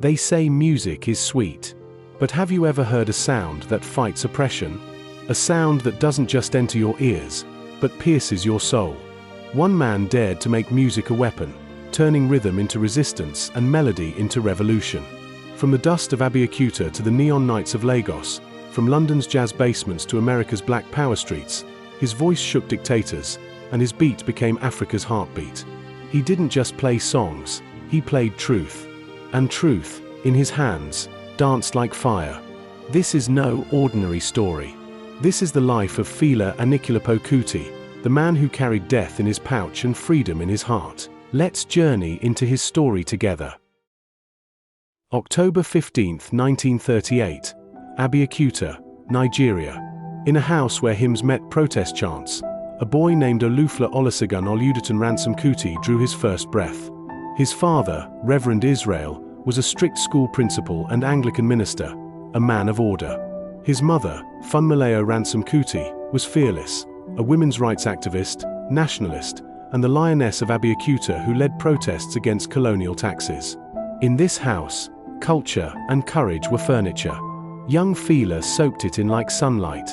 They say music is sweet. But have you ever heard a sound that fights oppression? A sound that doesn't just enter your ears, but pierces your soul. One man dared to make music a weapon, turning rhythm into resistance and melody into revolution. From the dust of Abeokuta to the neon nights of Lagos, from London's jazz basements to America's black power streets, his voice shook dictators, and his beat became Africa's heartbeat. He didn't just play songs, he played truth. And truth, in his hands, danced like fire. This is no ordinary story. This is the life of Fela Anikulapo Kuti, the man who carried death in his pouch and freedom in his heart. Let's journey into his story together. October 15, 1938, Abeokuta, Nigeria. In a house where hymns met protest chants, a boy named Olufla Olusegun Oludetan Ransom Kuti drew his first breath. His father, Reverend Israel, was a strict school principal and Anglican minister, a man of order. His mother, Funmilayo Ransom Kuti, was fearless, a women's rights activist, nationalist, and the lioness of Abeokuta who led protests against colonial taxes. In this house, culture and courage were furniture. Young Fela soaked it in like sunlight.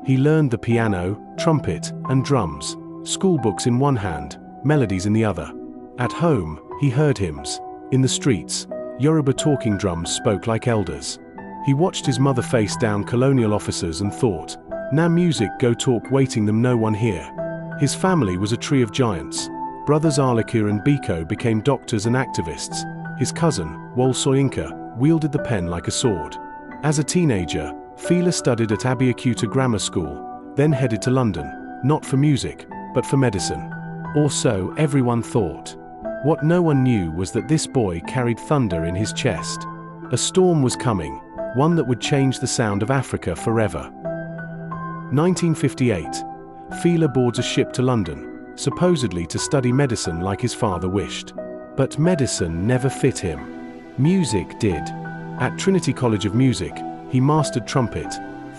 He learned the piano, trumpet, and drums, schoolbooks in one hand, melodies in the other. At home, he heard hymns. In the streets, Yoruba talking drums spoke like elders. He watched his mother face down colonial officers and thought, "Now music go talk waiting them no one hear." His family was a tree of giants. Brothers Arlika and Biko became doctors and activists. His cousin, Wole Soyinka, wielded the pen like a sword. As a teenager, Fela studied at Abeokuta Grammar School, then headed to London, not for music, but for medicine. Or so everyone thought. What no one knew was that this boy carried thunder in his chest. A storm was coming, one that would change the sound of Africa forever. 1958. Fela boards a ship to London, supposedly to study medicine like his father wished. But medicine never fit him. Music did. At Trinity College of Music, he mastered trumpet,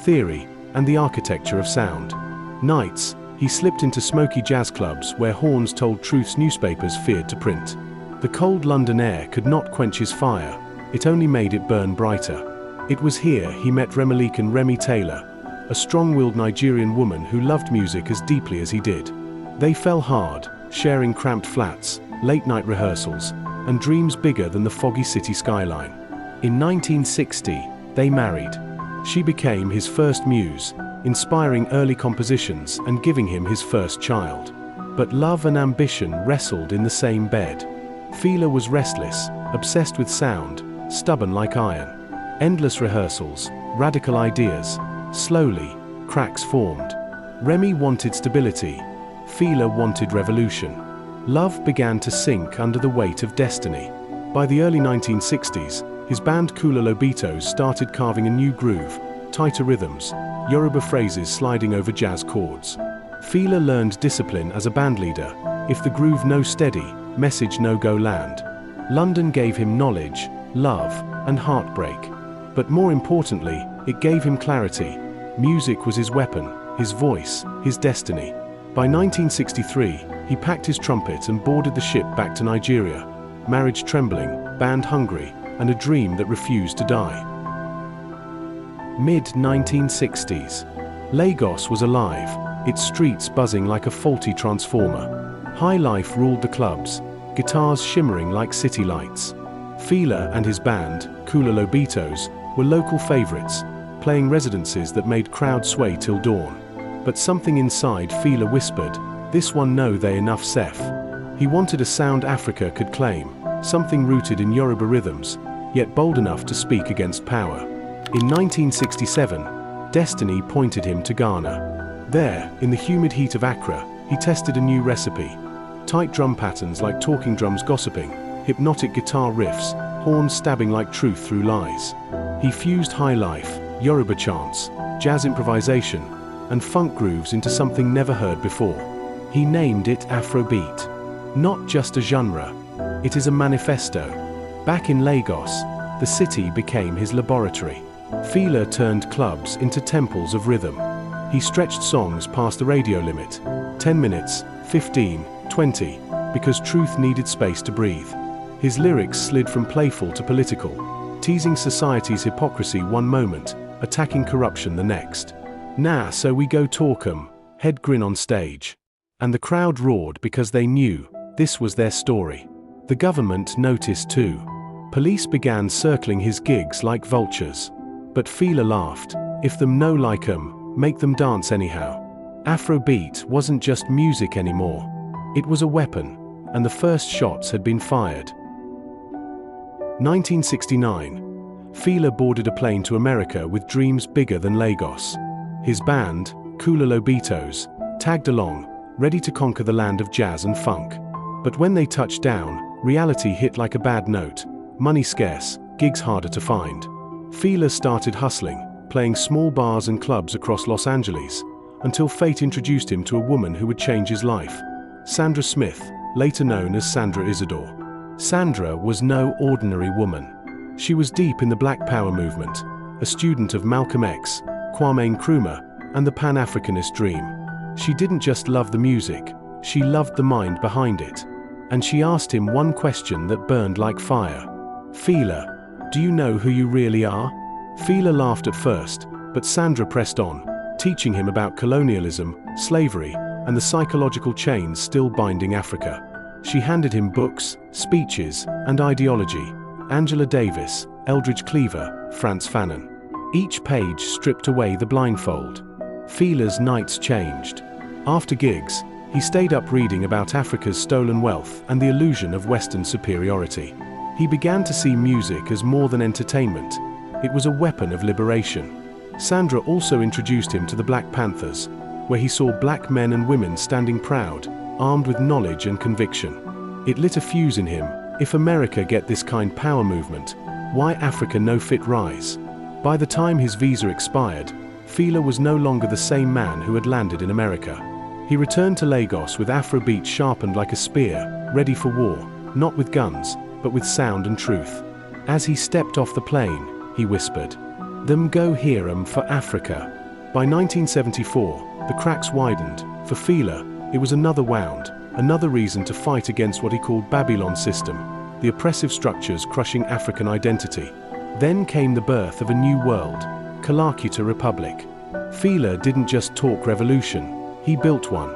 theory, and the architecture of sound. Nights, he slipped into smoky jazz clubs where horns told truths newspapers feared to print. The cold London air could not quench his fire, it only made it burn brighter. It was here he met Remelican Remi Taylor, a strong-willed Nigerian woman who loved music as deeply as he did. They fell hard, sharing cramped flats, late-night rehearsals, and dreams bigger than the foggy city skyline. In 1960, they married. She became his first muse, inspiring early compositions and giving him his first child. But love and ambition wrestled in the same bed. Fela was restless, obsessed with sound, stubborn like iron. Endless rehearsals, radical ideas. Slowly, cracks formed. Remi wanted stability. Fela wanted revolution. Love began to sink under the weight of destiny. By the early 1960s, his band Kula Lobitos started carving a new groove, tighter rhythms, Yoruba phrases sliding over jazz chords. Fela learned discipline as a bandleader. If the groove no steady, message no go land. London gave him knowledge, love, and heartbreak. But more importantly, it gave him clarity. Music was his weapon, his voice, his destiny. By 1963, he packed his trumpet and boarded the ship back to Nigeria. Marriage trembling, band hungry, and a dream that refused to die. Mid-1960s. Lagos was alive, its streets buzzing like a faulty transformer. High life ruled the clubs, guitars shimmering like city lights. Fela and his band, Kula Lobitos, were local favorites, playing residencies that made crowds sway till dawn. But something inside Fela whispered, "This one know they enough Seth." He wanted a sound Africa could claim, something rooted in Yoruba rhythms, yet bold enough to speak against power. In 1967, destiny pointed him to Ghana. There, in the humid heat of Accra, he tested a new recipe. Tight drum patterns like talking drums gossiping, hypnotic guitar riffs, horns stabbing like truth through lies. He fused high life, Yoruba chants, jazz improvisation, and funk grooves into something never heard before. He named it Afrobeat. Not just a genre, it is a manifesto. Back in Lagos, the city became his laboratory. Fela turned clubs into temples of rhythm. He stretched songs past the radio limit, 10 minutes, 15, 20, because truth needed space to breathe. His lyrics slid from playful to political, teasing society's hypocrisy one moment, attacking corruption the next. "Nah, so we go talk 'em," head grin on stage. And the crowd roared because they knew this was their story. The government noticed too. Police began circling his gigs like vultures. But Fela laughed, "If them no like 'em, make them dance anyhow." Afrobeat wasn't just music anymore. It was a weapon, and the first shots had been fired. 1969. Fela boarded a plane to America with dreams bigger than Lagos. His band, Kula tagged along, ready to conquer the land of jazz and funk. But when they touched down, reality hit like a bad note. Money scarce, gigs harder to find. Fela started hustling, playing small bars and clubs across Los Angeles, until fate introduced him to a woman who would change his life. Sandra Smith, later known as Sandra Isidore. Sandra was no ordinary woman. She was deep in the Black Power movement, a student of Malcolm X, Kwame Nkrumah, and the Pan-Africanist dream. She didn't just love the music, she loved the mind behind it. And she asked him one question that burned like fire. "Fela, do you know who you really are?" Fela laughed at first, but Sandra pressed on, teaching him about colonialism, slavery, and the psychological chains still binding Africa. She handed him books, speeches, and ideology: Angela Davis, Eldridge Cleaver, Frantz Fanon. Each page stripped away the blindfold. Fela's nights changed. After gigs, he stayed up reading about Africa's stolen wealth and the illusion of Western superiority. He began to see music as more than entertainment. It was a weapon of liberation. Sandra also introduced him to the Black Panthers, where he saw black men and women standing proud, armed with knowledge and conviction. It lit a fuse in him: if America get this kind power movement, why Africa no fit rise? By the time his visa expired, Fela was no longer the same man who had landed in America. He returned to Lagos with Afrobeat sharpened like a spear, ready for war, not with guns, but with sound and truth. As he stepped off the plane, he whispered, "Them go hear 'em for Africa." By 1974, the cracks widened. For Fela, it was another wound, another reason to fight against what he called Babylon system, the oppressive structures crushing African identity. Then came the birth of a new world, Kalakuta Republic. Fela didn't just talk revolution, he built one.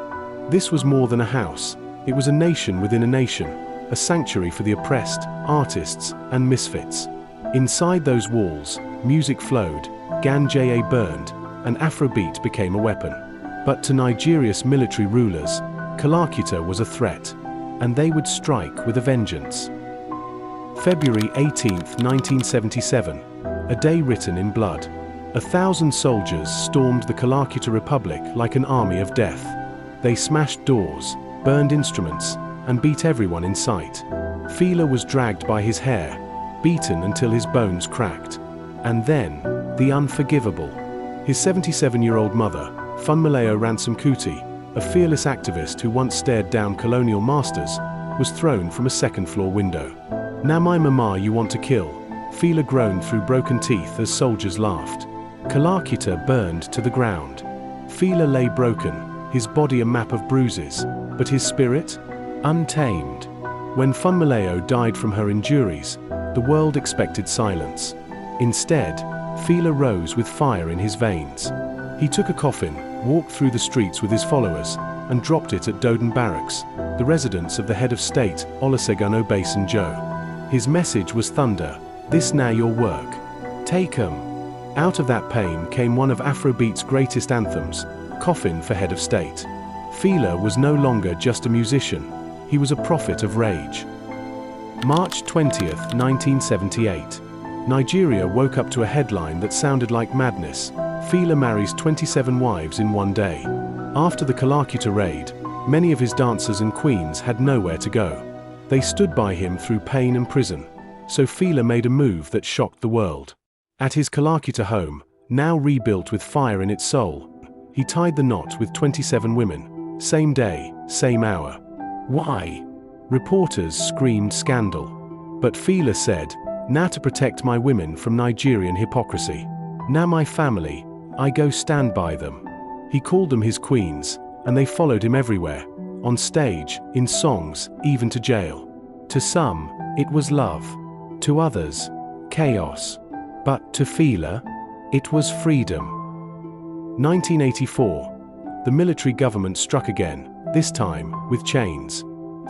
This was more than a house, it was a nation within a nation, a sanctuary for the oppressed, artists, and misfits. Inside those walls, music flowed, ganja burned, and Afrobeat became a weapon. But to Nigeria's military rulers, Kalakuta was a threat, and they would strike with a vengeance. February 18, 1977, a day written in blood. 1,000 soldiers stormed the Kalakuta Republic like an army of death. They smashed doors, burned instruments, and beat everyone in sight. Fela was dragged by his hair, beaten until his bones cracked. And then, the unforgivable. His 77-year-old mother, Funmilayo Ransome Kuti, a fearless activist who once stared down colonial masters, was thrown from a second-floor window. "Now my mama you want to kill," Fela groaned through broken teeth as soldiers laughed. Kalakuta burned to the ground. Fela lay broken, his body a map of bruises, but his spirit? Untamed. When Funmilayo died from her injuries, the world expected silence. Instead, Fela rose with fire in his veins. He took a coffin, walked through the streets with his followers, and dropped it at Doden Barracks, the residence of the head of state, Olusegun Obasanjo. His message was thunder: "This now your work. Take 'em." Out of that pain came one of Afrobeat's greatest anthems, Coffin for Head of State. Fela was no longer just a musician, he was a prophet of rage. March 20, 1978. Nigeria woke up to a headline that sounded like madness: Fela marries 27 wives in one day. After the Kalakuta raid, many of his dancers and queens had nowhere to go. They stood by him through pain and prison, so Fela made a move that shocked the world. At his Kalakuta home, now rebuilt with fire in its soul, he tied the knot with 27 women, same day, same hour. Why? Reporters screamed scandal. But Fela said, "Now to protect my women from Nigerian hypocrisy. Now my family, I go stand by them." He called them his queens, and they followed him everywhere, on stage, in songs, even to jail. To some, it was love. To others, chaos. But to Fela, it was freedom. 1984. The military government struck again, this time with chains.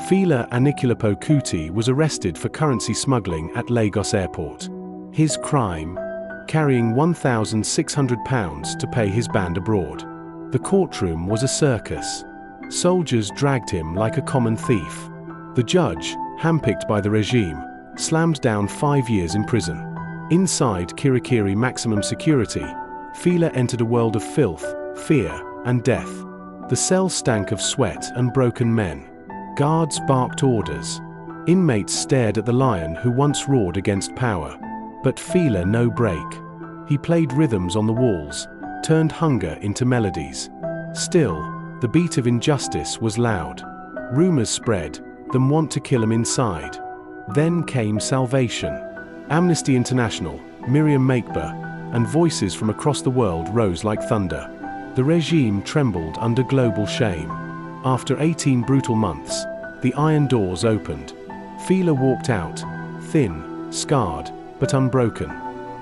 Fela Anikulapo Kuti was arrested for currency smuggling at Lagos airport. His crime? Carrying £1,600 to pay his band abroad. The courtroom was a circus. Soldiers dragged him like a common thief. The judge, handpicked by the regime, slammed down 5 years in prison. Inside Kirikiri maximum security, Fela entered a world of filth, fear, and death. The cell stank of sweat and broken men. Guards barked orders. Inmates stared at the lion who once roared against power. But Fela no break. He played rhythms on the walls, turned hunger into melodies. Still, the beat of injustice was loud. Rumors spread, them want to kill him inside. Then came salvation. Amnesty International, Miriam Makeba, and voices from across the world rose like thunder. The regime trembled under global shame. After 18 brutal months, the iron doors opened. Fela walked out, thin, scarred, but unbroken.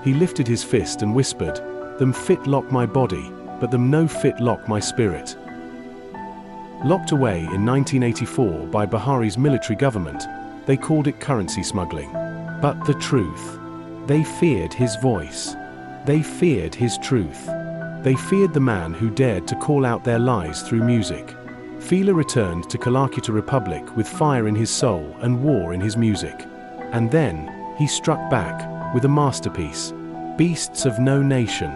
He lifted his fist and whispered, "Them fit lock my body, but them no fit lock my spirit." Locked away in 1984 by Buhari's military government, they called it currency smuggling. But the truth? They feared his voice. They feared his truth. They feared the man who dared to call out their lies through music. Fela returned to Kalakuta Republic with fire in his soul and war in his music. And then, he struck back with a masterpiece, Beasts of No Nation.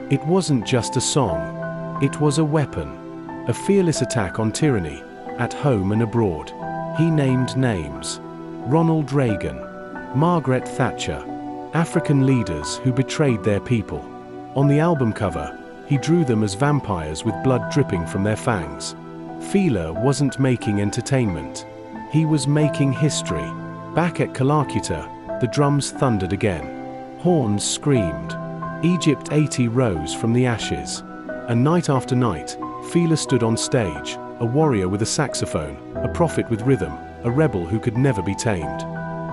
It wasn't just a song. It was a weapon. A fearless attack on tyranny, at home and abroad. He named names. Ronald Reagan, Margaret Thatcher, African leaders who betrayed their people. On the album cover, he drew them as vampires with blood dripping from their fangs. Fela wasn't making entertainment. He was making history. Back at Kalakuta, the drums thundered again. Horns screamed. Egypt 80 rose from the ashes. And night after night, Fela stood on stage, a warrior with a saxophone, a prophet with rhythm, a rebel who could never be tamed.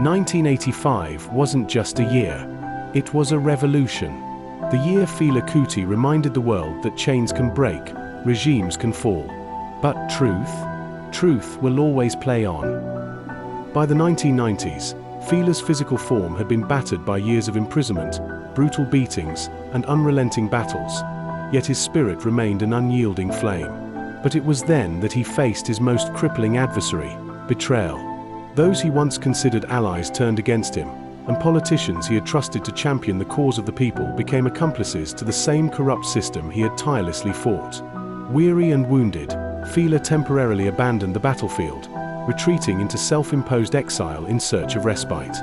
1985 wasn't just a year. It was a revolution. The year Fela Kuti reminded the world that chains can break, regimes can fall. But truth? Truth will always play on. By the 1990s, Fela's physical form had been battered by years of imprisonment, brutal beatings, and unrelenting battles. Yet his spirit remained an unyielding flame. But it was then that he faced his most crippling adversary, betrayal. Those he once considered allies turned against him, and politicians he had trusted to champion the cause of the people became accomplices to the same corrupt system he had tirelessly fought. Weary and wounded, Fela temporarily abandoned the battlefield, retreating into self-imposed exile in search of respite.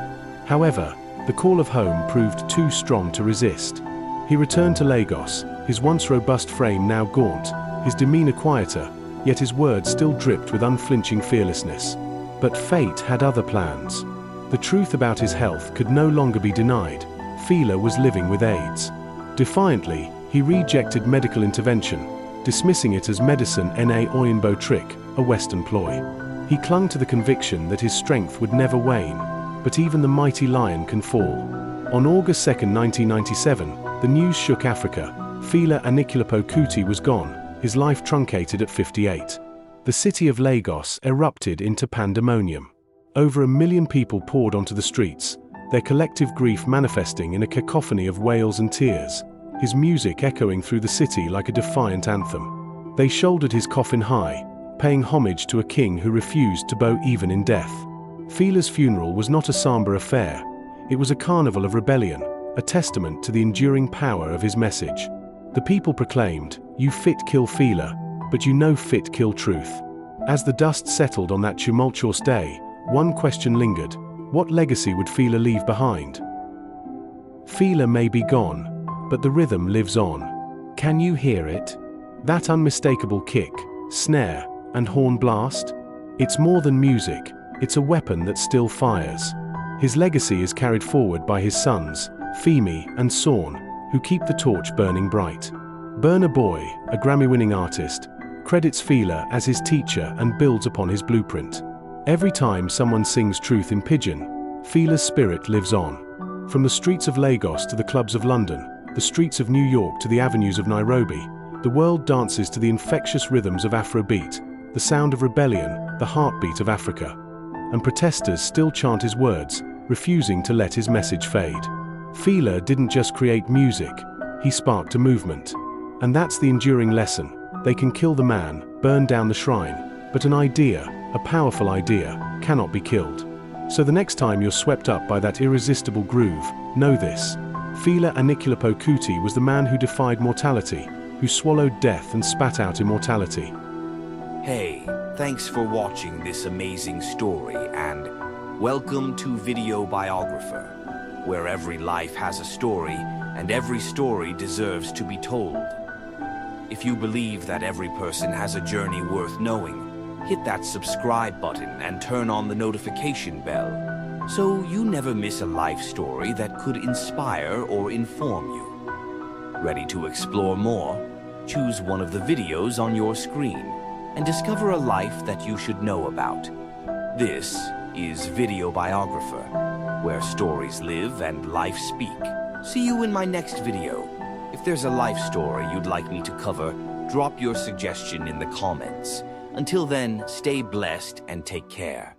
However, the call of home proved too strong to resist. He returned to Lagos, his once robust frame now gaunt, his demeanor quieter, yet his words still dripped with unflinching fearlessness. But fate had other plans. The truth about his health could no longer be denied. Fela was living with AIDS. Defiantly, he rejected medical intervention, dismissing it as medicine na oyinbo trick, a Western ploy. He clung to the conviction that his strength would never wane, but even the mighty lion can fall. On August 2, 1997, the news shook Africa. Fela Anikulapo Kuti was gone, his life truncated at 58. The city of Lagos erupted into pandemonium. Over 1 million people poured onto the streets, their collective grief manifesting in a cacophony of wails and tears, his music echoing through the city like a defiant anthem. They shouldered his coffin high, paying homage to a king who refused to bow even in death. Fela's funeral was not a somber affair. It was a carnival of rebellion, a testament to the enduring power of his message. The people proclaimed, "You fit kill Fela, but you no fit kill truth." As the dust settled on that tumultuous day, one question lingered: what legacy would Fela leave behind? Fela may be gone, but the rhythm lives on. Can you hear it? That unmistakable kick, snare, and horn blast? It's more than music, it's a weapon that still fires. His legacy is carried forward by his sons, Femi and Sorn, who keep the torch burning bright. Burna Boy, a Grammy-winning artist, credits Fela as his teacher and builds upon his blueprint. Every time someone sings truth in Pidgin, Fela's spirit lives on. From the streets of Lagos to the clubs of London, the streets of New York to the avenues of Nairobi, the world dances to the infectious rhythms of Afrobeat, the sound of rebellion, the heartbeat of Africa. And protesters still chant his words, refusing to let his message fade. Fela didn't just create music, he sparked a movement. And that's the enduring lesson. They can kill the man, burn down the shrine, but an idea, a powerful idea, cannot be killed. So the next time you're swept up by that irresistible groove, know this. Fela Anikulapo Kuti was the man who defied mortality, who swallowed death and spat out immortality. Hey, thanks for watching this amazing story, and welcome to Video Biographer, where every life has a story and every story deserves to be told. If you believe that every person has a journey worth knowing, hit that subscribe button and turn on the notification bell so you never miss a life story that could inspire or inform you. Ready to explore more? Choose one of the videos on your screen and discover a life that you should know about. This is Video Biographer, where stories live and life speak. See you in my next video. If there's a life story you'd like me to cover, drop your suggestion in the comments. Until then, stay blessed and take care.